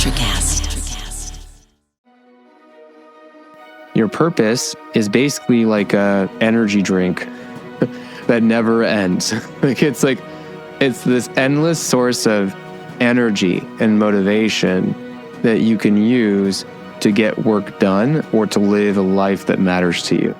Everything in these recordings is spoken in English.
NutriCast. Your purpose is basically like a energy drink that never ends. It's this endless source of energy and motivation that you can use to get work done or to live a life that matters to you.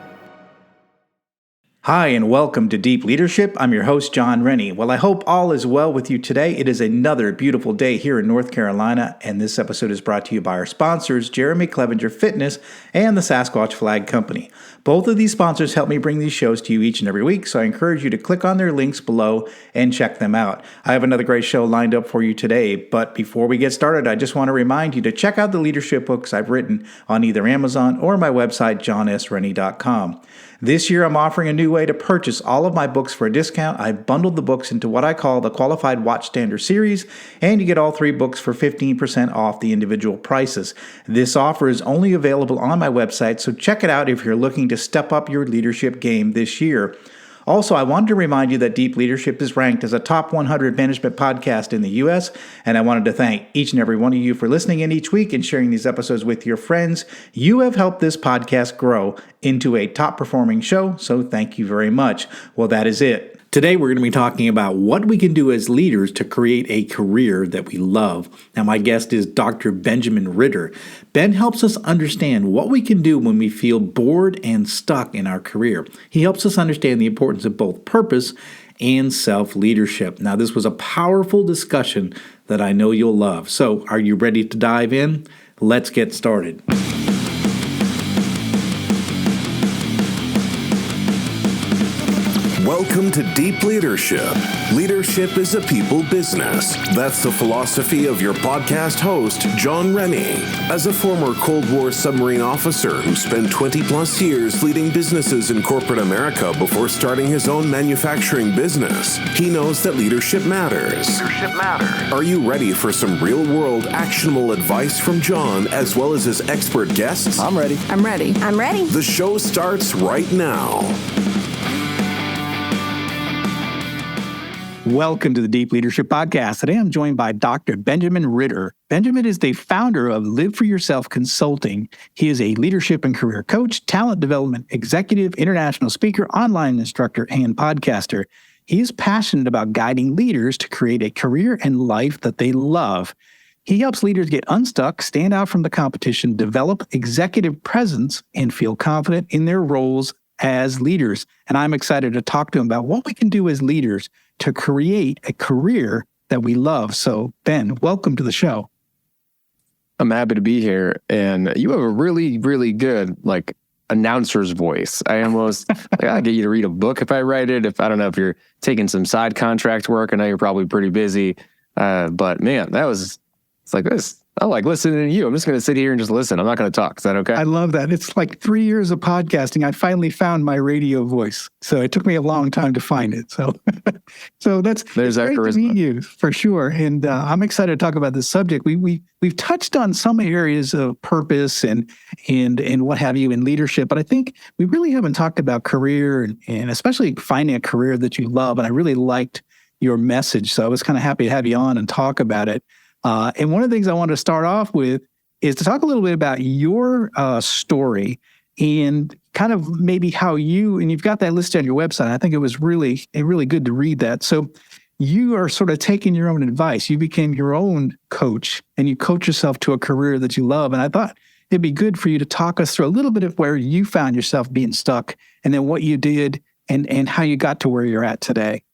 Hi, and welcome to Deep Leadership. I'm your host, John Rennie. Well, I hope all is well with you today. It is another beautiful day here in North Carolina, and this episode is brought to you by our sponsors, Jeremy Clevenger Fitness and the Sasquatch Flag Company. Both of these sponsors help me bring these shows to you each and every week, so I encourage you to click on their links below and check them out. I have another great show lined up for you today, but before we get started, I just want to remind you to check out the leadership books I've written on either Amazon or my website, johnsrennie.com. This year, I'm offering a new way to purchase all of my books for a discount. I've bundled the books into what I call the Qualified Watchstander series, and you get all 3 books for 15% off the individual prices. This offer is only available on my website, so check it out if you're looking to step up your leadership game this year. Also, I wanted to remind you that Deep Leadership is ranked as a top 100 management podcast in the U.S., and I wanted to thank each and every one of you for listening in each week and sharing these episodes with your friends. You have helped this podcast grow into a top-performing show, so thank you very much. Well, that is it. Today, we're going to be talking about what we can do as leaders to create a career that we love. Now, my guest is Dr. Benjamin Ritter. Ben helps us understand what we can do when we feel bored and stuck in our career. He helps us understand the importance of both purpose and self-leadership. Now, this was a powerful discussion that I know you'll love. So, are you ready to dive in? Let's get started. Welcome to Deep Leadership. Leadership is a people business. That's the philosophy of your podcast host, John Rennie. As a former Cold War submarine officer who spent 20 plus years leading businesses in corporate America before starting his own manufacturing business, he knows that leadership matters. Are you ready for some real-world actionable advice from John as well as his expert guests? I'm ready. The show starts right now. Welcome to the Deep Leadership Podcast. Today I'm joined by Dr. Benjamin Ritter. Benjamin is the founder of Live for Yourself Consulting. He is a leadership and career coach, talent development executive, international speaker, online instructor, and podcaster. He is passionate about guiding leaders to create a career and life that they love. He helps leaders get unstuck, stand out from the competition, develop executive presence, and feel confident in their roles as leaders. And I'm excited to talk to him about what we can do as leaders to create a career that we love. So, Ben, welcome to the show. I'm happy to be here. And you have a really, really good, announcer's voice. I almost, I'll get you to read a book if I write it. I don't know if you're taking some side contract work. I know you're probably pretty busy. But man, it's like this. I like listening to you. I'm just going to sit here and just listen. I'm not going to talk. Is that okay? I love that. It's like 3 years of podcasting. I finally found my radio voice. So it took me a long time to find it. So there's that great charisma. To meet you for sure. And I'm excited to talk about this subject. We've touched on some areas of purpose and what have you in leadership, but I think we really haven't talked about career and especially finding a career that you love. And I really liked your message. So I was kind of happy to have you on and talk about it. And one of the things I wanted to start off with is to talk a little bit about your story and kind of maybe how and you've got that listed on your website. I think it was really good to read that. So you are sort of taking your own advice. You became your own coach and you coach yourself to a career that you love. And I thought it'd be good for you to talk us through a little bit of where you found yourself being stuck and then what you did and how you got to where you're at today.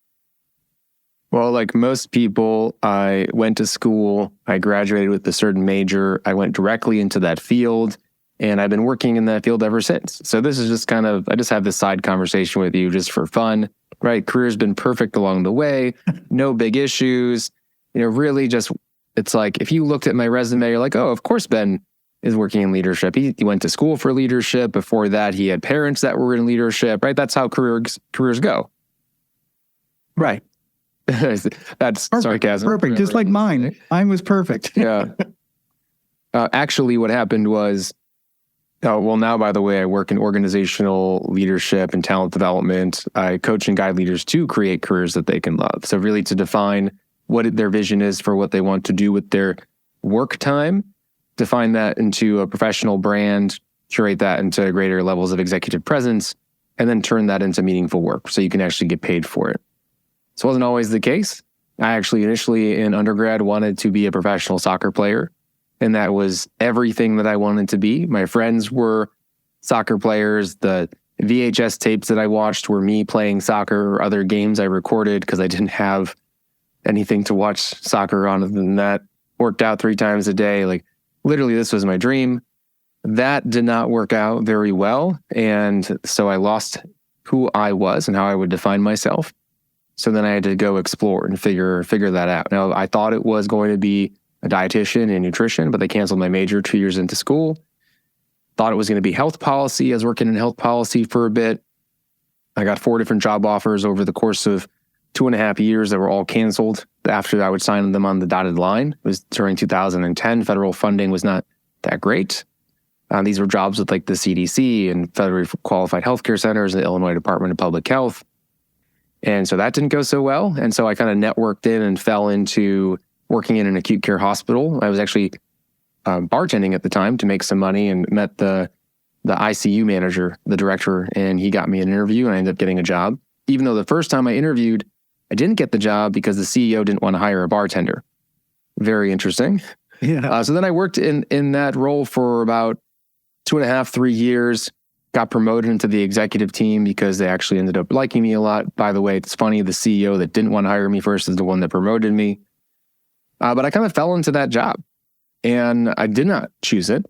Well, like most people, I went to school, I graduated with a certain major, I went directly into that field, and I've been working in that field ever since. So this is just I just have this side conversation with you just for fun, right? Career's been perfect along the way, no big issues, really just, it's like, if you looked at my resume, you're like, oh, of course Ben is working in leadership. He went to school for leadership. Before that, he had parents that were in leadership, right? That's how careers go. Right. That's perfect. sarcasm. Perfect, just like mine. Mine was perfect. Yeah. Actually, what happened was, now, by the way, I work in organizational leadership and talent development. I coach and guide leaders to create careers that they can love. So really to define what their vision is for what they want to do with their work time, define that into a professional brand, curate that into greater levels of executive presence, and then turn that into meaningful work so you can actually get paid for it. This wasn't always the case. I actually initially in undergrad wanted to be a professional soccer player, and that was everything that I wanted to be. My friends were soccer players. The VHS tapes that I watched were me playing soccer or other games I recorded because I didn't have anything to watch soccer on other than that. Worked out 3 times a day. Like literally, this was my dream. That did not work out very well. And so I lost who I was and how I would define myself. So then I had to go explore and figure that out. Now, I thought it was going to be a dietitian in nutrition, but they canceled my major 2 years into school. Thought it was going to be health policy. I was working in health policy for a bit. I got 4 different job offers over the course of 2.5 years that were all canceled after I would sign them on the dotted line. It was during 2010. Federal funding was not that great. These were jobs with like the CDC and federally qualified healthcare centers and the Illinois Department of Public Health. And so that didn't go so well. And so I kind of networked in and fell into working in an acute care hospital. I was actually bartending at the time to make some money and met the ICU manager, the director, and he got me an interview and I ended up getting a job. Even though the first time I interviewed, I didn't get the job because the CEO didn't want to hire a bartender. Very interesting. Yeah. So then I worked in that role for about 2.5, 3 years, got promoted into the executive team because they actually ended up liking me a lot. By the way, it's funny, the CEO that didn't want to hire me first is the one that promoted me. But I kind of fell into that job and I did not choose it.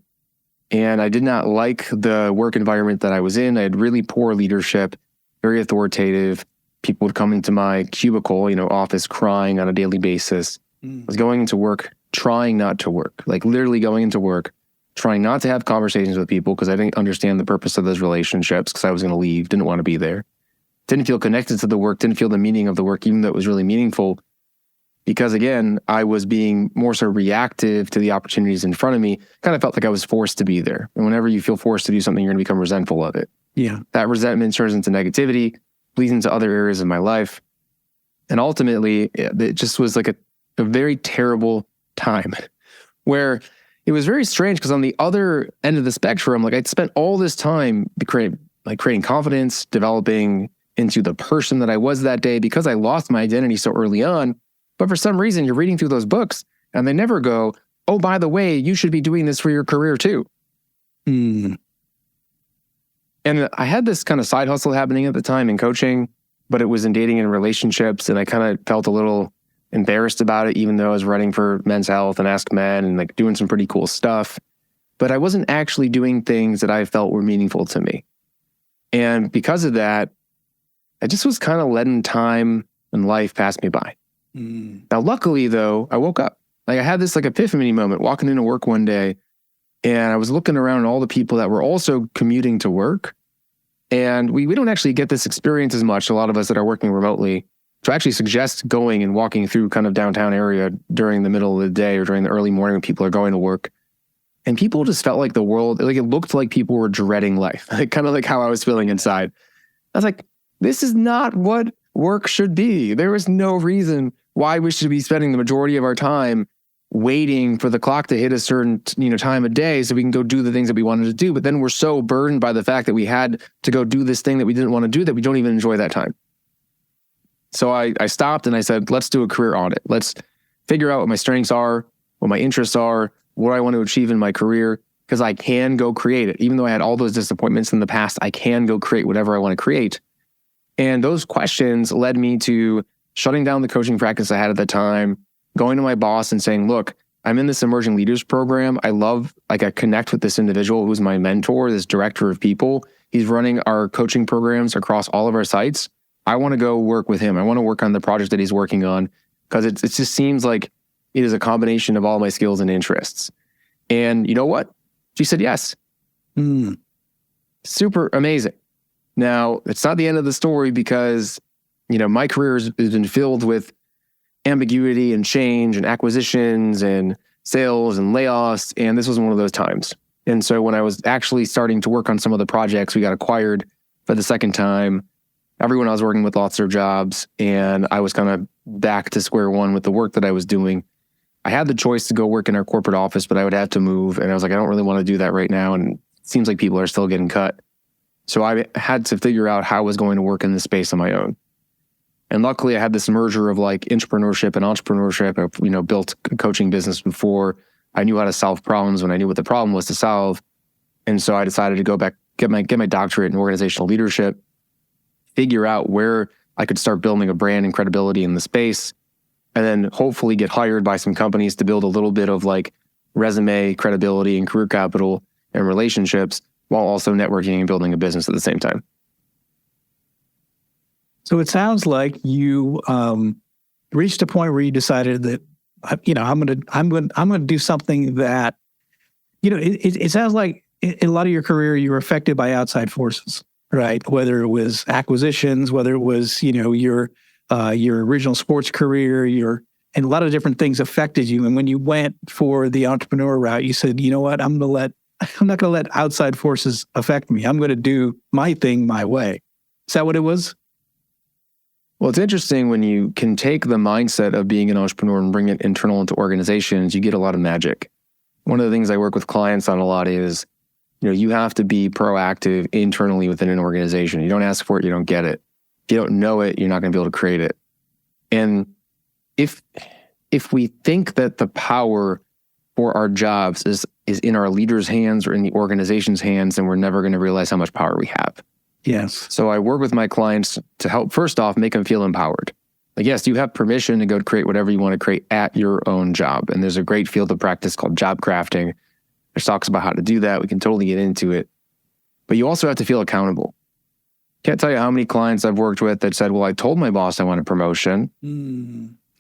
And I did not like the work environment that I was in. I had really poor leadership, very authoritative. People would come into my cubicle, office crying on a daily basis. I was going into work, trying not to work, like literally going into work, trying not to have conversations with people because I didn't understand the purpose of those relationships because I was going to leave, didn't want to be there. Didn't feel connected to the work, didn't feel the meaning of the work, even though it was really meaningful. Because again, I was being more so reactive to the opportunities in front of me. Kind of felt like I was forced to be there. And whenever you feel forced to do something, you're going to become resentful of it. Yeah. That resentment turns into negativity, bleeds into other areas of my life. And ultimately, it just was like a very terrible time where it was very strange because on the other end of the spectrum, like I'd spent all this time creating confidence, developing into the person that I was that day because I lost my identity so early on. But for some reason, you're reading through those books and they never go, oh, by the way, you should be doing this for your career too. And I had this kind of side hustle happening at the time in coaching, but it was in dating and relationships. And I kind of felt a little embarrassed about it, even though I was writing for Men's Health and Ask Men and like doing some pretty cool stuff. But I wasn't actually doing things that I felt were meaningful to me. And because of that, I just was kind of letting time and life pass me by. Now, luckily, though, I woke up. Like I had this like epiphany moment walking into work one day, and I was looking around at all the people that were also commuting to work. And we don't actually get this experience as much, a lot of us that are working remotely, to actually suggest going and walking through kind of downtown area during the middle of the day or during the early morning when people are going to work. And people just felt like the world, like it looked like people were dreading life, like kind of like how I was feeling inside. I was like, this is not what work should be. There is no reason why we should be spending the majority of our time waiting for the clock to hit a certain time of day so we can go do the things that we wanted to do. But then we're so burdened by the fact that we had to go do this thing that we didn't want to do that we don't even enjoy that time. So I stopped and I said, let's do a career audit. Let's figure out what my strengths are, what my interests are, what I want to achieve in my career, because I can go create it. Even though I had all those disappointments in the past, I can go create whatever I want to create. And those questions led me to shutting down the coaching practice I had at the time, going to my boss and saying, look, I'm in this emerging leaders program. I connect with this individual who's my mentor, this director of people. He's running our coaching programs across all of our sites. I want to go work with him. I want to work on the project that he's working on because it just seems like it is a combination of all my skills and interests. And you know what? She said yes. Super amazing. Now, it's not the end of the story because, my career has been filled with ambiguity and change and acquisitions and sales and layoffs. And this was one of those times. And so when I was actually starting to work on some of the projects, we got acquired for the second time. Everyone I was working with lost their jobs and I was kind of back to square one with the work that I was doing. I had the choice to go work in our corporate office, but I would have to move. And I was like, I don't really want to do that right now. And it seems like people are still getting cut. So I had to figure out how I was going to work in this space on my own. And luckily I had this merger of like entrepreneurship and entrepreneurship. I've, built a coaching business before. I knew how to solve problems when I knew what the problem was to solve. And so I decided to go back, get my doctorate in organizational leadership, figure out where I could start building a brand and credibility in the space, and then hopefully get hired by some companies to build a little bit of like resume, credibility, and career capital and relationships while also networking and building a business at the same time. So it sounds like you reached a point where you decided that, I'm going to do something that, it sounds like in a lot of your career, you were affected by outside forces, right? Whether it was acquisitions, whether it was, your original sports career, and a lot of different things affected you. And when you went for the entrepreneur route, you said, you know what, I'm not going to let outside forces affect me. I'm going to do my thing my way. Is that what it was? Well, it's interesting when you can take the mindset of being an entrepreneur and bring it internal into organizations, you get a lot of magic. One of the things I work with clients on a lot is, you have to be proactive internally within an organization. You don't ask for it, you don't get it. If you don't know it, you're not going to be able to create it. And if we think that the power for our jobs is in our leaders' hands or in the organization's hands, then we're never going to realize how much power we have. Yes. So I work with my clients to help, first off, make them feel empowered. Like, yes, you have permission to go create whatever you want to create at your own job. And there's a great field of practice called job crafting. There's talks about how to do that. We can totally get into it. But you also have to feel accountable. Can't tell you how many clients I've worked with that said, well, I told my boss I want a promotion.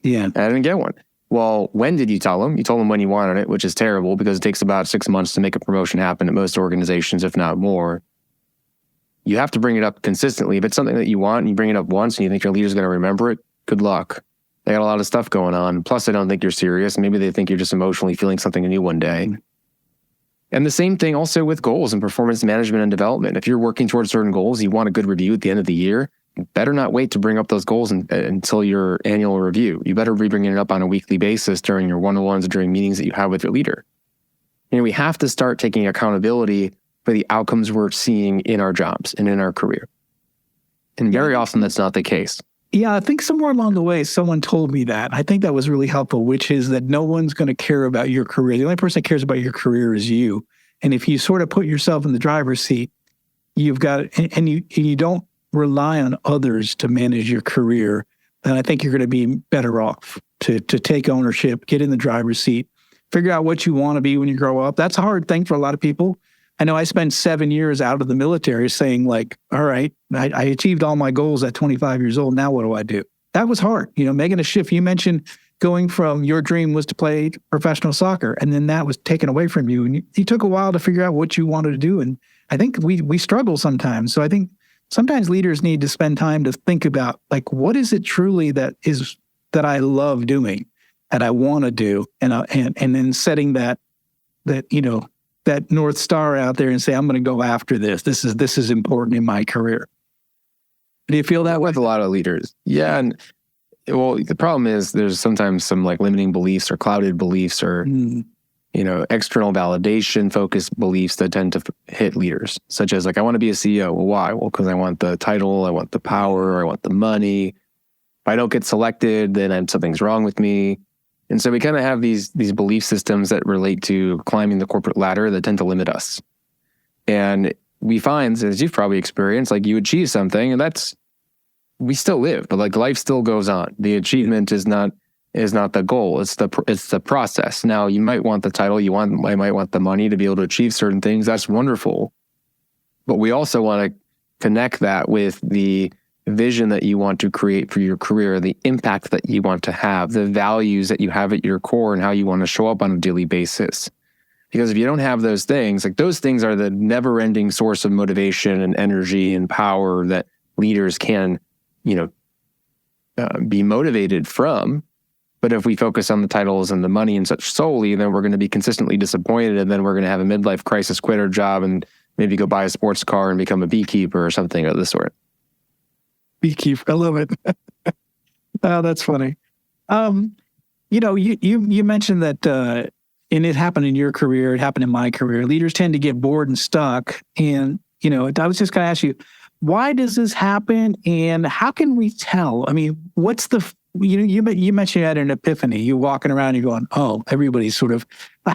Yeah. And I didn't get one. Well, when did you tell them? You told them when you wanted it, which is terrible because it takes about 6 months to make a promotion happen at most organizations, if not more. You have to bring it up consistently. If it's something that you want and you bring it up once and you think your leader's going to remember it, good luck. They got a lot of stuff going on. Plus, they don't think you're serious. Maybe they think you're just emotionally feeling something new one day. And the same thing also with goals and performance management and development. If you're working towards certain goals, you want a good review at the end of the year, you better not wait to bring up those goals until your annual review. You better be bringing it up on a weekly basis during your one-on-ones or during meetings that you have with your leader. We have to start taking accountability for the outcomes we're seeing in our jobs and in our career. And very often that's not the case. Yeah, I think somewhere along the way, someone told me that. I think that was really helpful, which is that no one's going to care about your career. The only person that cares about your career is you. And if you sort of put yourself in the driver's seat, you've got, and you don't rely on others to manage your career, then I think you're going to be better off to take ownership, get in the driver's seat, figure out what you want to be when you grow up. That's a hard thing for a lot of people. I know I spent 7 years out of the military saying like, all right, I achieved all my goals at 25 years old. Now what do I do? That was hard. Making a shift. You mentioned going from your dream was to play professional soccer, and then that was taken away from you. And you took a while to figure out what you wanted to do. And I think we struggle sometimes. So I think sometimes leaders need to spend time to think about like, what is it truly that I love doing, that I want to do, and then setting that North Star out there and say, I'm going to go after this. This is important in my career. Do you feel that way? With a lot of leaders. Yeah. And well, the problem is there's sometimes some like limiting beliefs or clouded beliefs or, external validation focused beliefs that tend to hit leaders, such as like, I want to be a CEO. Well, why? Well, because I want the title, I want the power, I want the money. If I don't get selected, then something's wrong with me. And so we kind of have these belief systems that relate to climbing the corporate ladder that tend to limit us. And we find, as you've probably experienced, like you achieve something and we still live, but like life still goes on. The achievement is not the goal. It's the process. Now you might want the title, you might want the money to be able to achieve certain things. That's wonderful. But we also want to connect that with the vision that you want to create for your career, the impact that you want to have, the values that you have at your core, and how you want to show up on a daily basis. Because if you don't have those things, like those things are the never-ending source of motivation and energy and power that leaders can, be motivated from. But if we focus on the titles and the money and such solely, then we're going to be consistently disappointed, and then we're going to have a midlife crisis, quit our job, and maybe go buy a sports car and become a beekeeper or something of the sort. Beekeeper. I love it. Oh, that's funny. You mentioned that, and it happened in your career, it happened in my career. Leaders tend to get bored and stuck. And, I was just going to ask you, why does this happen? And how can we tell? I mean, what's you mentioned you had an epiphany. You're walking around, you're going, oh, everybody's sort of,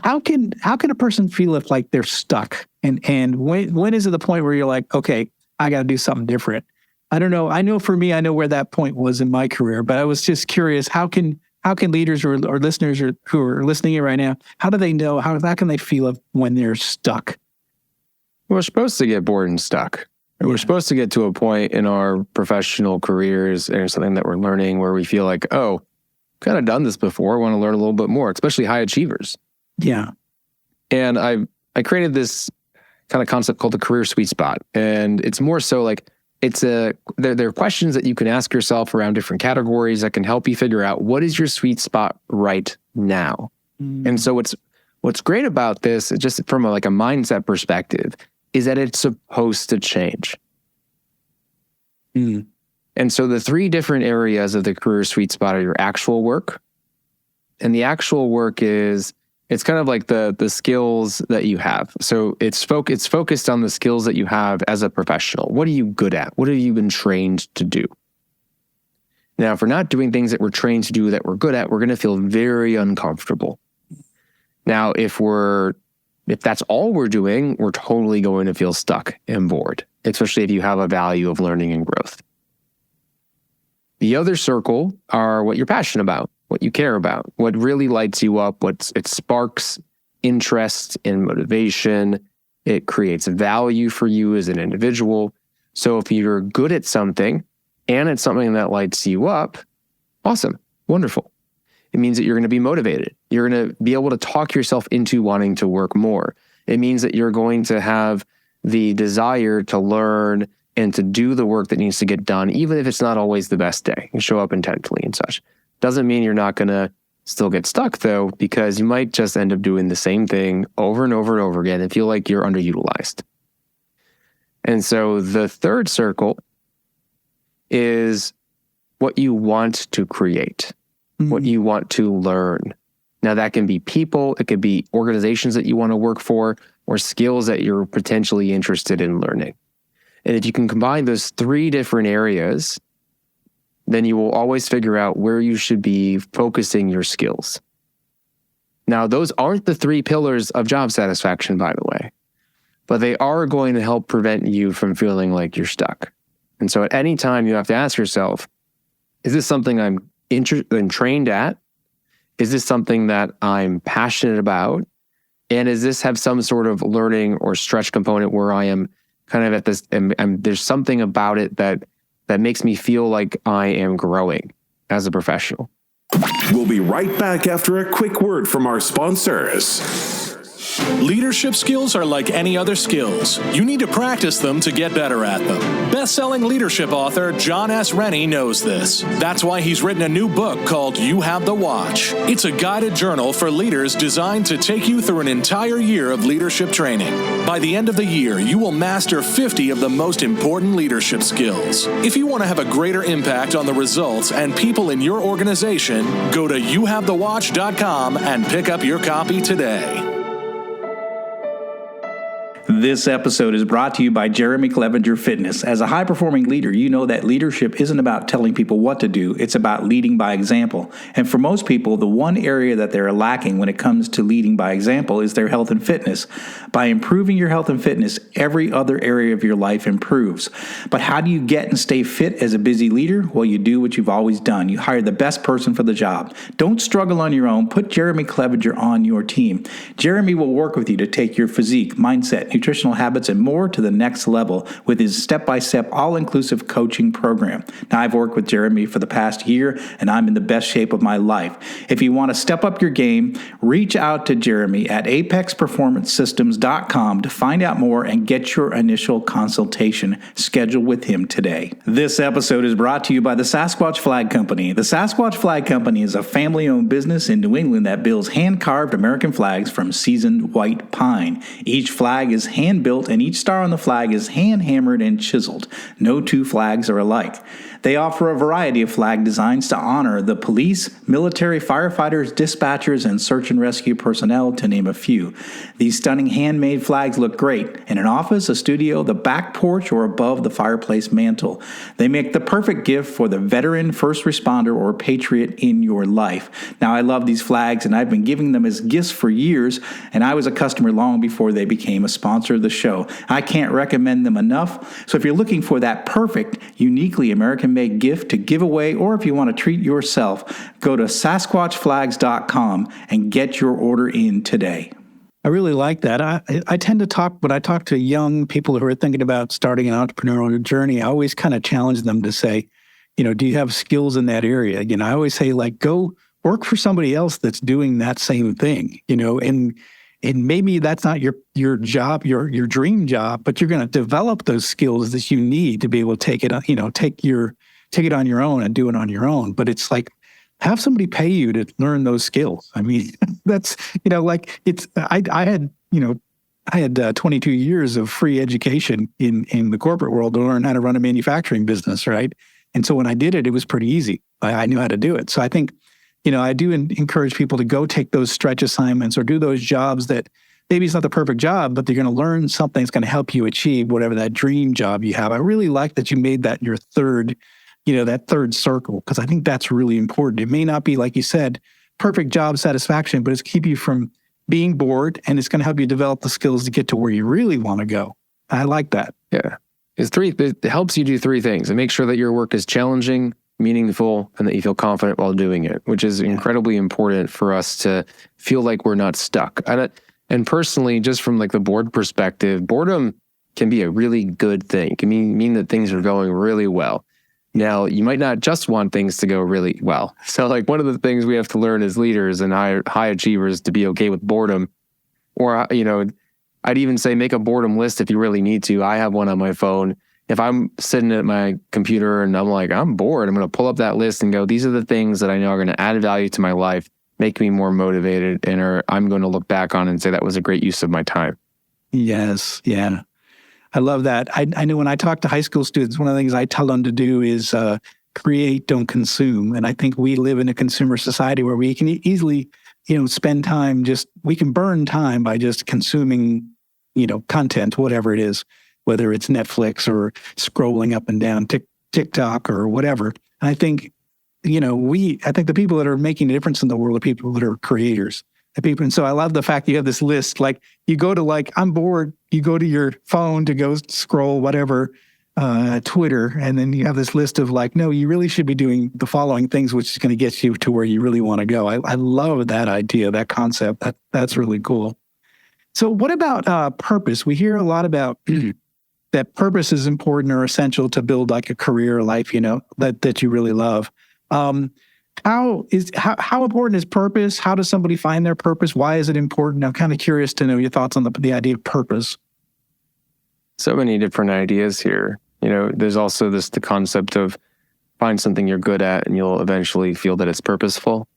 how can a person feel if like they're stuck? And when is it the point where you're like, okay, I got to do something different? I don't know. I know for me, I know where that point was in my career, but I was just curious, how can leaders or listeners who are listening here right now, how do they know, how can they feel when they're stuck? We're supposed to get bored and stuck. We're supposed to get to a point in our professional careers or something that we're learning where we feel like, oh, kind of done this before. I want to learn a little bit more, especially high achievers. Yeah. And I created this kind of concept called the career sweet spot. And it's more so like, there are questions that you can ask yourself around different categories that can help you figure out what is your sweet spot right now. And so what's great about this, just from a mindset perspective, is that it's supposed to change. And so the three different areas of the career sweet spot are your actual work. And the actual work it's kind of like the skills that you have. So it's focused on the skills that you have as a professional. What are you good at? What have you been trained to do? Now, if we're not doing things that we're trained to do that we're good at, we're going to feel very uncomfortable. Now, if that's all we're doing, we're totally going to feel stuck and bored, especially if you have a value of learning and growth. The other circle are what you're passionate about, what you care about, what really lights you up, it sparks interest and motivation. It creates value for you as an individual. So if you're good at something and it's something that lights you up, awesome, wonderful. It means that you're going to be motivated. You're going to be able to talk yourself into wanting to work more. It means that you're going to have the desire to learn and to do the work that needs to get done, even if it's not always the best day, and show up intently and such. Doesn't mean you're not going to still get stuck, though, because you might just end up doing the same thing over and over and over again and feel like you're underutilized. And so the third circle is what you want to create. What you want to learn. Now, that can be people, it could be organizations that you want to work for, or skills that you're potentially interested in learning. And if you can combine those three different areas, then you will always figure out where you should be focusing your skills. Now, those aren't the three pillars of job satisfaction, by the way, but they are going to help prevent you from feeling like you're stuck. And so at any time, you have to ask yourself, is this something I'm trained at? Is this something that I'm passionate about? And does this have some sort of learning or stretch component where I am kind of at this, and there's something about it that makes me feel like I am growing as a professional? We'll be right back after a quick word from our sponsors. Leadership skills are like any other skills. You need to practice them to get better at them. Best-selling leadership author John S. Rennie knows this. That's why he's written a new book called You Have the Watch. It's a guided journal for leaders designed to take you through an entire year of leadership training. By the end of the year, you will master 50 of the most important leadership skills. If you want to have a greater impact on the results and people in your organization, go to youhavethewatch.com and pick up your copy today. This episode is brought to you by Jeremy Clevenger Fitness. As a high-performing leader, you know that leadership isn't about telling people what to do. It's about leading by example. And for most people, the one area that they're lacking when it comes to leading by example is their health and fitness. By improving your health and fitness, every other area of your life improves. But how do you get and stay fit as a busy leader? Well, you do what you've always done. You hire the best person for the job. Don't struggle on your own. Put Jeremy Clevenger on your team. Jeremy will work with you to take your physique, mindset, nutritional habits, and more to the next level with his step-by-step, all-inclusive coaching program. Now, I've worked with Jeremy for the past year, and I'm in the best shape of my life. If you want to step up your game, reach out to Jeremy at apexperformancesystems.com to find out more and get your initial consultation scheduled with him today. This episode is brought to you by the Sasquatch Flag Company. The Sasquatch Flag Company is a family-owned business in New England that builds hand-carved American flags from seasoned white pine. Each flag is hand-built and each star on the flag is hand-hammered and chiseled. No two flags are alike. They offer a variety of flag designs to honor the police, military, firefighters, dispatchers, and search and rescue personnel, to name a few. These stunning handmade flags look great in an office, a studio, the back porch, or above the fireplace mantle. They make the perfect gift for the veteran, first responder, or patriot in your life. Now, I love these flags, and I've been giving them as gifts for years, and I was a customer long before they became a sponsor of the show. I can't recommend them enough. So if you're looking for that perfect, uniquely American-made gift to give away, or if you want to treat yourself, go to SasquatchFlags.com and get your order in today. I really like that. I tend to talk, when I talk to young people who are thinking about starting an entrepreneurial journey, I always kind of challenge them to say, do you have skills in that area? I always say, go work for somebody else that's doing that same thing, and maybe that's not your job, your dream job, but you're going to develop those skills that you need to be able to take it on your own and do it on your own. But it's like, have somebody pay you to learn those skills. I mean, that's, I had 22 years of free education in the corporate world to learn how to run a manufacturing business, right? And so when I did it, it was pretty easy. I knew how to do it. So I think, I do encourage people to go take those stretch assignments or do those jobs that maybe it's not the perfect job, but they're going to learn something that's going to help you achieve whatever that dream job you have. I really like that you made that your third, that third circle, because I think that's really important. It may not be, like you said, perfect job satisfaction, but it's keep you from being bored, and it's going to help you develop the skills to get to where you really want to go. I like that. Yeah. It helps you do three things. It makes sure that your work is challenging, meaningful, and that you feel confident while doing it, which is incredibly important for us to feel like we're not stuck. And personally, just from the bored perspective, boredom can be a really good thing. It can mean that things are going really well. Now, you might not just want things to go really well. So one of the things we have to learn as leaders and high achievers to be okay with boredom, or, I'd even say make a boredom list if you really need to. I have one on my phone. If I'm sitting at my computer and I'm bored, I'm going to pull up that list and go, these are the things that I know are going to add value to my life, make me more motivated, and I'm going to look back on and say that was a great use of my time. Yes. Yeah. I love that. I know when I talk to high school students, one of the things I tell them to do is create, don't consume. And I think we live in a consumer society where we can easily, spend time we can burn time by just consuming, content, whatever it is, whether it's Netflix or scrolling up and down TikTok or whatever. And I think, I think the people that are making a difference in the world are people that are creators. And so I love the fact that you have this list. You go to I'm bored, you go to your phone to go scroll whatever, Twitter, and then you have this list of no, you really should be doing the following things, which is going to get you to where you really want to go. I love that idea, that concept. That's really cool. So what about purpose? We hear a lot about that purpose is important or essential to build a career or life, that you really love. How important is purpose? How does somebody find their purpose? Why is it important? I'm kind of curious to know your thoughts on the idea of purpose. So many different ideas here. There's also the concept of find something you're good at and you'll eventually feel that it's purposeful.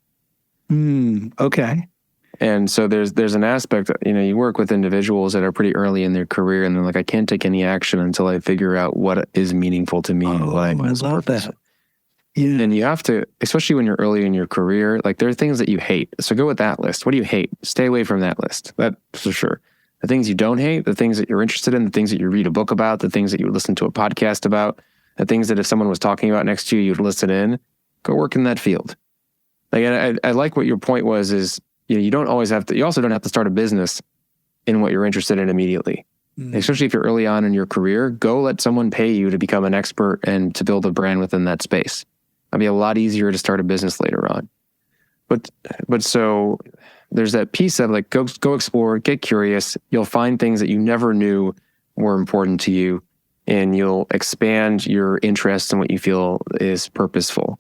Okay. And so there's an aspect, you work with individuals that are pretty early in their career and they're like, I can't take any action until I figure out what is meaningful to me. I love that. Yeah. And you have to, especially when you're early in your career, there are things that you hate. So go with that list. What do you hate? Stay away from that list. That's for sure. The things you don't hate, the things that you're interested in, the things that you read a book about, the things that you would listen to a podcast about, the things that if someone was talking about next to you, you'd listen in, go work in that field. I like what your point was is, you don't always have to, you also don't have to start a business in what you're interested in immediately. Especially if you're early on in your career, go let someone pay you to become an expert and to build a brand within that space. It'll be a lot easier to start a business later on. But so there's that piece of go explore, get curious. You'll find things that you never knew were important to you, and you'll expand your interest in what you feel is purposeful.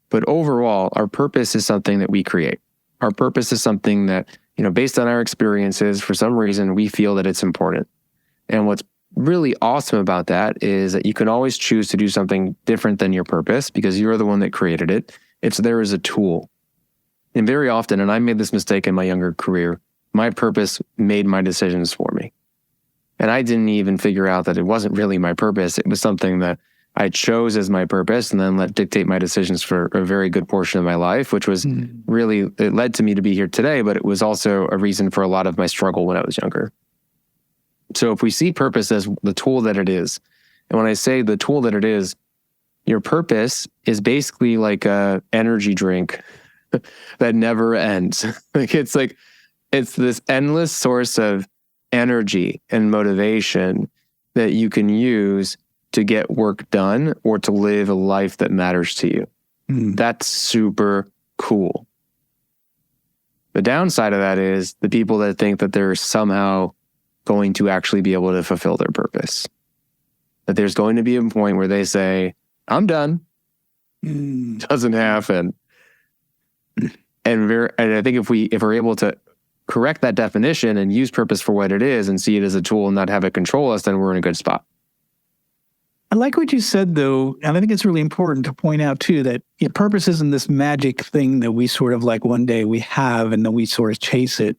But overall, our purpose is something that we create. Our purpose is something that, based on our experiences, for some reason, we feel that it's important. And what's really awesome about that is that you can always choose to do something different than your purpose because you're the one that created it. It's there as a tool. And very often, and I made this mistake in my younger career, my purpose made my decisions for me. And I didn't even figure out that it wasn't really my purpose. It was something that I chose as my purpose and then let dictate my decisions for a very good portion of my life, which was really, it led to me to be here today, but it was also a reason for a lot of my struggle when I was younger. So if we see purpose as the tool that it is, and when I say the tool that it is, your purpose is basically like a energy drink that never ends. It's this endless source of energy and motivation that you can use to get work done or to live a life that matters to you. That's super cool. The downside of that is the people that think that they're somehow going to actually be able to fulfill their purpose. That there's going to be a point where they say, I'm done. Doesn't happen. And I think if we're able to correct that definition and use purpose for what it is and see it as a tool and not have it control us, then we're in a good spot. I like what you said, though, and I think it's really important to point out, too, that purpose isn't this magic thing that we sort of like one day we have and then we sort of chase it.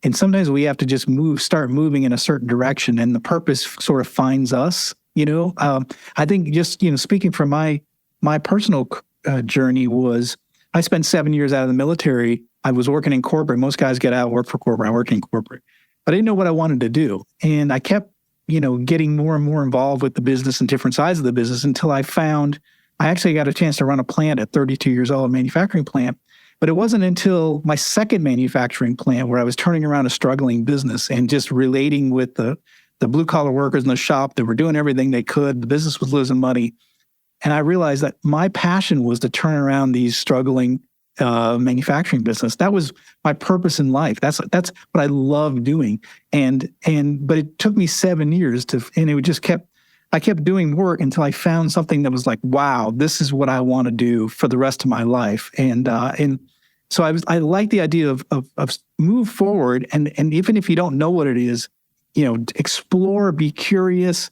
And sometimes we have to just start moving in a certain direction, and the purpose sort of finds us, I think just, speaking from my personal journey was, I spent 7 years out of the military. I was working in corporate. Most guys get out, work for corporate. I worked in corporate. But I didn't know what I wanted to do. And I kept getting more and more involved with the business and different sides of the business until I actually got a chance to run a plant at 32 years old, a manufacturing plant. But it wasn't until my second manufacturing plant where I was turning around a struggling business and just relating with the blue collar workers in the shop that were doing everything they could. The business was losing money. And I realized that my passion was to turn around these struggling manufacturing business. That was my purpose in life. That's what I love doing. But it took me 7 years I kept doing work until I found something that was like, wow, this is what I want to do for the rest of my life. And so I like the idea of move forward. And even if you don't know what it is, explore, be curious,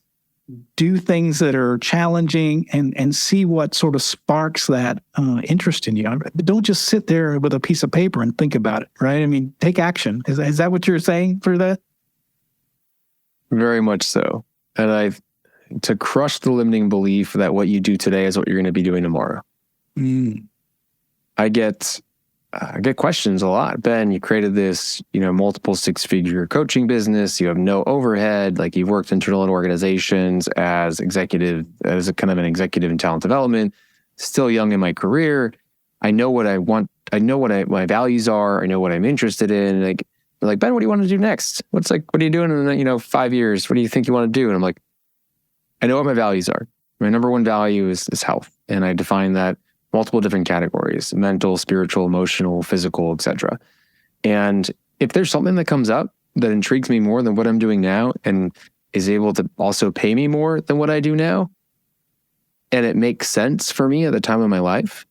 do things that are challenging and see what sort of sparks that interest in you. Don't just sit there with a piece of paper and think about it, right? I mean, take action. Is that what you're saying for that? Very much so. And to crush the limiting belief that what you do today is what you're going to be doing tomorrow. I get questions a lot. Ben, you created this, multiple six-figure coaching business. You have no overhead. Like, you've worked internal in organizations as a kind of an executive in talent development. Still young in my career. I know what I want. I know what my values are. I know what I'm interested in. Like, Ben, what do you want to do next? What are you doing in 5 years? What do you think you want to do? And I'm like, I know what my values are. My number one value is health, and I define that multiple different categories: mental, spiritual, emotional, physical, etc. And if there's something that comes up that intrigues me more than what I'm doing now and is able to also pay me more than what I do now, and it makes sense for me at the time of my life,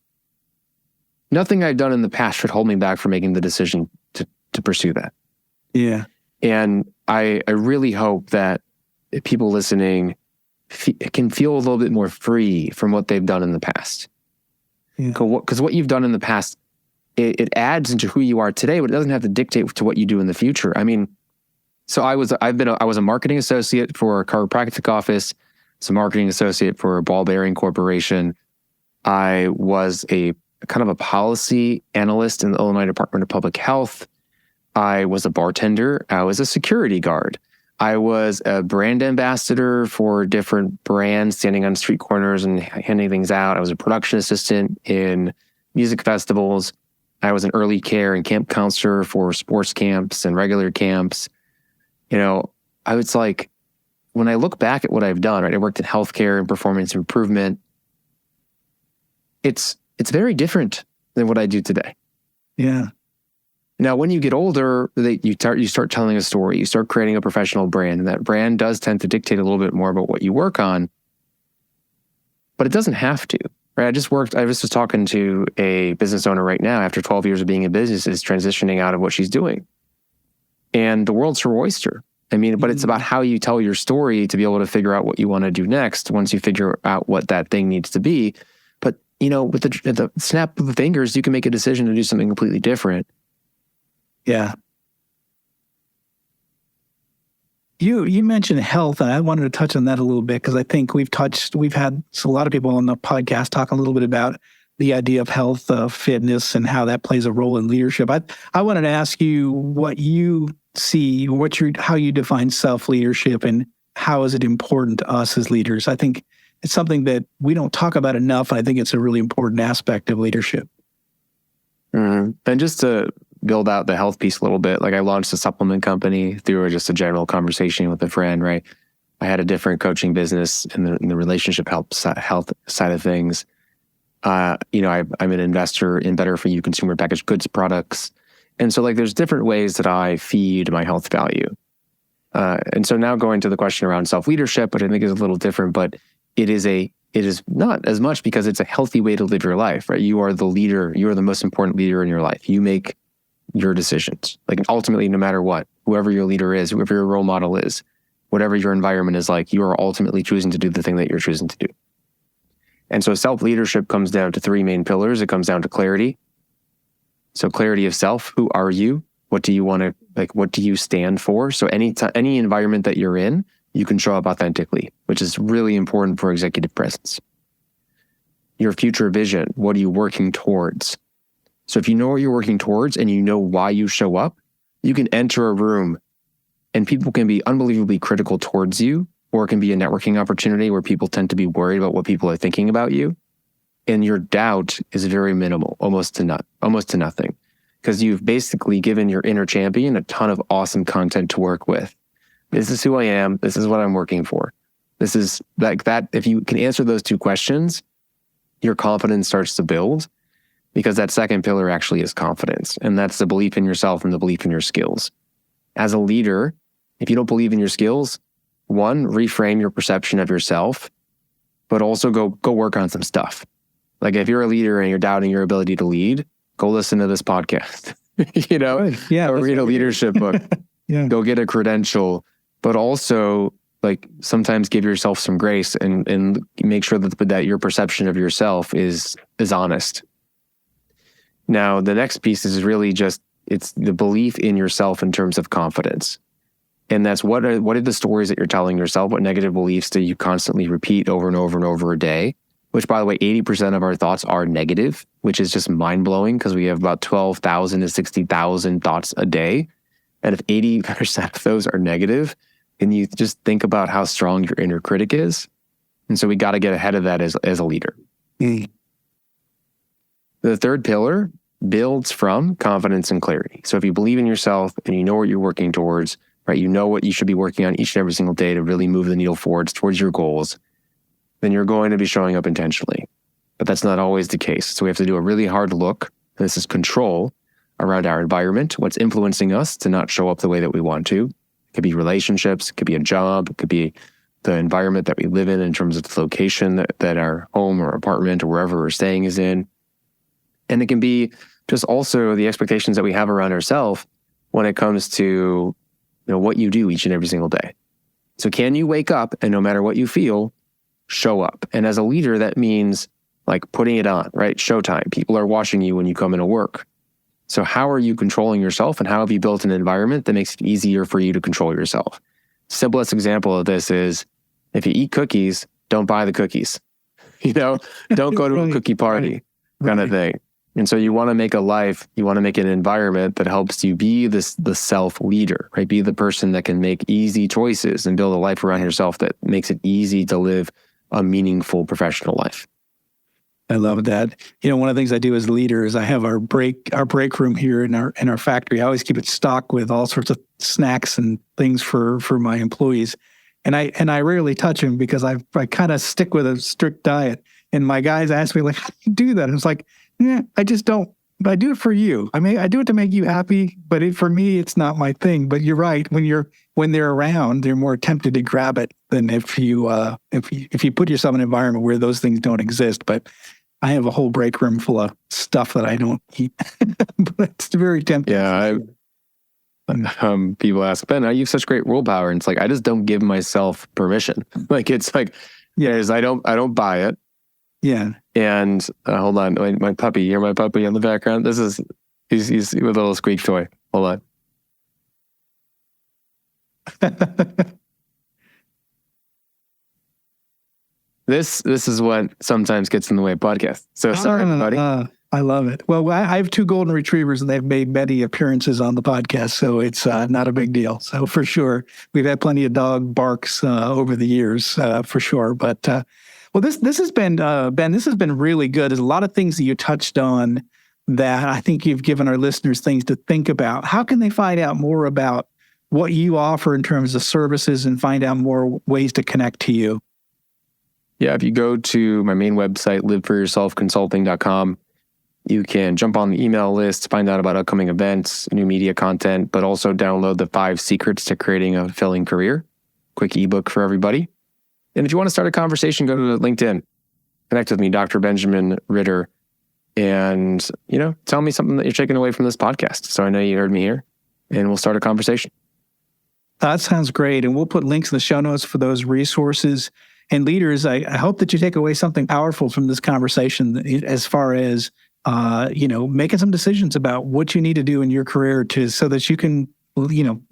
nothing I've done in the past should hold me back from making the decision to pursue that. Yeah. And I really hope that people listening can feel a little bit more free from what they've done in the past. Because what you've done in the past, it adds into who you are today, but it doesn't have to dictate to what you do in the future. I mean, so I was a marketing associate for a chiropractic office. I was a marketing associate for a ball bearing corporation. I was a kind of a policy analyst in the Illinois Department of Public Health. I was a bartender. I was a security guard. I was a brand ambassador for different brands, standing on street corners and handing things out. I was a production assistant in music festivals. I was an early care and camp counselor for sports camps and regular camps. I was like, when I look back at what I've done, right? I worked in healthcare and performance improvement. It's very different than what I do today. Yeah. Now, when you get older, you start telling a story. You start creating a professional brand, and that brand does tend to dictate a little bit more about what you work on, but it doesn't have to, right? I was just talking to a business owner right now, after 12 years of being in business, is transitioning out of what she's doing. And the world's her oyster. I mean, but it's about how you tell your story to be able to figure out what you want to do next once you figure out what that thing needs to be. But, with the snap of the fingers, you can make a decision to do something completely different. Yeah. You mentioned health, and I wanted to touch on that a little bit because I think we've had a lot of people on the podcast talk a little bit about the idea of health, fitness, and how that plays a role in leadership. I wanted to ask you what you see, how you define self-leadership, and how is it important to us as leaders? I think it's something that we don't talk about enough. I think it's a really important aspect of leadership. Mm-hmm. And just to build out the health piece a little bit, like I launched a supplement company through just a general conversation with a friend, right? I had a different coaching business in the relationship health side of things. I'm an investor in better for you consumer packaged goods products. And so like there's different ways that I feed my health value. And so now going to the question around self-leadership, which I think is a little different, but it is not as much because it's a healthy way to live your life, right? You are the leader. You are the most important leader in your life. You make your decisions. Like ultimately, no matter what, whoever your leader is, whoever your role model is, whatever your environment is like, you are ultimately choosing to do the thing that you're choosing to do. And so self-leadership comes down to three main pillars. It comes down to clarity. So clarity of self. Who are you? What do you want to, like, what do you stand for? So any environment that you're in, you can show up authentically, which is really important for executive presence. Your future vision. What are you working towards? So if you know what you're working towards and you know why you show up, you can enter a room and people can be unbelievably critical towards you, or it can be a networking opportunity where people tend to be worried about what people are thinking about you. And your doubt is very minimal, almost to nothing, because you've basically given your inner champion a ton of awesome content to work with. This is who I am. This is what I'm working for. This is like that. If you can answer those two questions, your confidence starts to build, because that second pillar actually is confidence. And that's the belief in yourself and the belief in your skills. As a leader, if you don't believe in your skills, one, reframe your perception of yourself, but also go work on some stuff. Like if you're a leader and you're doubting your ability to lead, go listen to this podcast, or read a leadership book, go get a credential, but also like sometimes give yourself some grace and make sure that your perception of yourself is honest. Now, the next piece is really just, it's the belief in yourself in terms of confidence. And that's what are the stories that you're telling yourself? What negative beliefs do you constantly repeat over and over and over a day? Which, by the way, 80% of our thoughts are negative, which is just mind-blowing because we have about 12,000 to 60,000 thoughts a day. And if 80% of those are negative, then you just think about how strong your inner critic is. And so we got to get ahead of that as a leader. The third pillar builds from confidence and clarity. So if you believe in yourself and you know what you're working towards, right, you know what you should be working on each and every single day to really move the needle forwards towards your goals, then you're going to be showing up intentionally. But that's not always the case. So we have to do a really hard look. This is control around our environment, what's influencing us to not show up the way that we want to. It could be relationships, it could be a job, it could be the environment that we live in terms of the location that our home or apartment or wherever we're staying is in. And it can be just also the expectations that we have around ourselves when it comes to what you do each and every single day. So can you wake up and no matter what you feel, show up? And as a leader, that means like putting it on, right? Showtime. People are watching you when you come into work. So how are you controlling yourself and how have you built an environment that makes it easier for you to control yourself? Simplest example of this is if you eat cookies, don't buy the cookies. Don't go to a cookie party kind of thing. And so you want to make an environment that helps you be the self-leader, right? Be the person that can make easy choices and build a life around yourself that makes it easy to live a meaningful professional life. I love that. One of the things I do as a leader is I have our break room here in our factory. I always keep it stocked with all sorts of snacks and things for my employees. And I rarely touch them because I kind of stick with a strict diet. And my guys ask me, like, how do you do that? And it's like, I just don't. But I do it for you. I do it to make you happy, but for me, it's not my thing. But you're right. When they're around, they're more tempted to grab it than if you put yourself in an environment where those things don't exist. But I have a whole break room full of stuff that I don't eat, but it's very tempting. Yeah. People ask, Ben, I have such great willpower. And it's like, I just don't give myself permission. Like, it's like, I don't buy it. Yeah. And hold on, my puppy, you hear my puppy in the background? He's with a little squeak toy. Hold on. This is what sometimes gets in the way of podcasts. So sorry, buddy. I love it. Well, I have 2 golden retrievers, and they've made many appearances on the podcast, so it's not a big deal. So for sure, we've had plenty of dog barks over the years, for sure. But well, this has been Ben. This has been really good. There's a lot of things that you touched on that I think you've given our listeners things to think about. How can they find out more about what you offer in terms of services and find out more ways to connect to you? Yeah, if you go to my main website, liveforyourselfconsulting.com, you can jump on the email list, find out about upcoming events, new media content, but also download the 5 secrets to creating a fulfilling career. Quick ebook for everybody. And if you want to start a conversation, go to LinkedIn, connect with me, Dr. Benjamin Ritter, and, tell me something that you're taking away from this podcast. So I know you heard me here, and we'll start a conversation. That sounds great. And we'll put links in the show notes for those resources. And leaders, I hope that you take away something powerful from this conversation as far as, making some decisions about what you need to do in your career so that you can,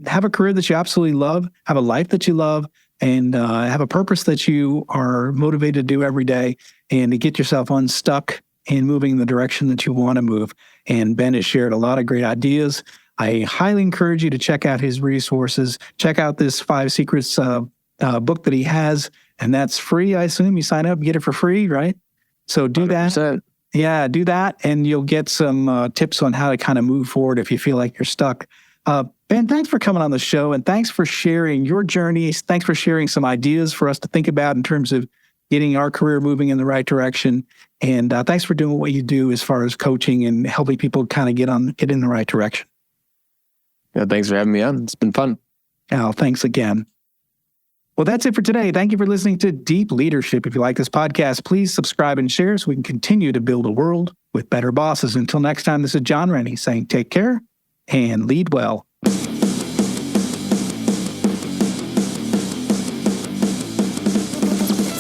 have a career that you absolutely love, have a life that you love, and have a purpose that you are motivated to do every day, and to get yourself unstuck and moving in the direction that you want to move. And Ben has shared a lot of great ideas. I highly encourage you to check out his resources. Check out this 5 Secrets book that he has, and that's free. I assume you sign up, get it for free, right? So do 100%. That. Yeah, do that, and you'll get some tips on how to kind of move forward if you feel like you're stuck. Ben, thanks for coming on the show, and thanks for sharing your journey. Thanks for sharing some ideas for us to think about in terms of getting our career moving in the right direction. And thanks for doing what you do as far as coaching and helping people kind of get in the right direction. Yeah, thanks for having me on. It's been fun. Oh, thanks again. Well, that's it for today. Thank you for listening to Deep Leadership. If you like this podcast, please subscribe and share so we can continue to build a world with better bosses. Until next time, this is John Rennie saying take care and lead well.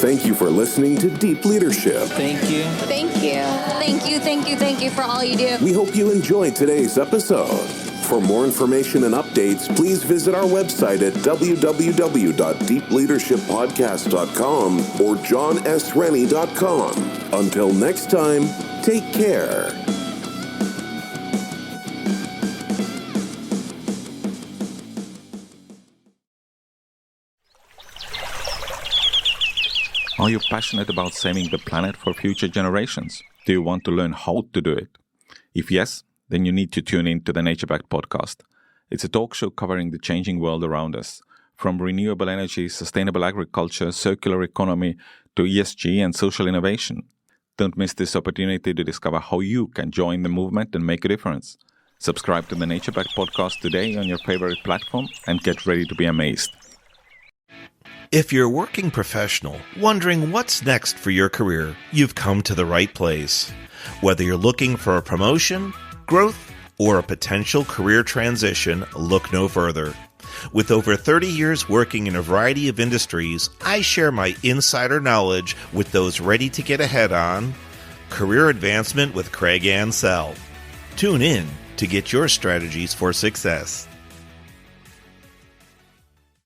Thank you for listening to Deep Leadership. Thank you. Thank you. Thank you, thank you, thank you for all you do. We hope you enjoyed today's episode. For more information and updates, please visit our website at www.deepleadershippodcast.com or johnsrennie.com. Until next time, take care. Are you passionate about saving the planet for future generations? Do you want to learn how to do it? If yes, then you need to tune in to the Nature Backed podcast. It's a talk show covering the changing world around us, from renewable energy, sustainable agriculture, circular economy, to ESG and social innovation. Don't miss this opportunity to discover how you can join the movement and make a difference. Subscribe to the Nature Backed podcast today on your favorite platform and get ready to be amazed. If you're a working professional wondering what's next for your career, you've come to the right place. Whether you're looking for a promotion, growth, or a potential career transition, look no further. With over 30 years working in a variety of industries, I share my insider knowledge with those ready to get ahead on Career Advancement with Craig Ansell. Tune in to get your strategies for success.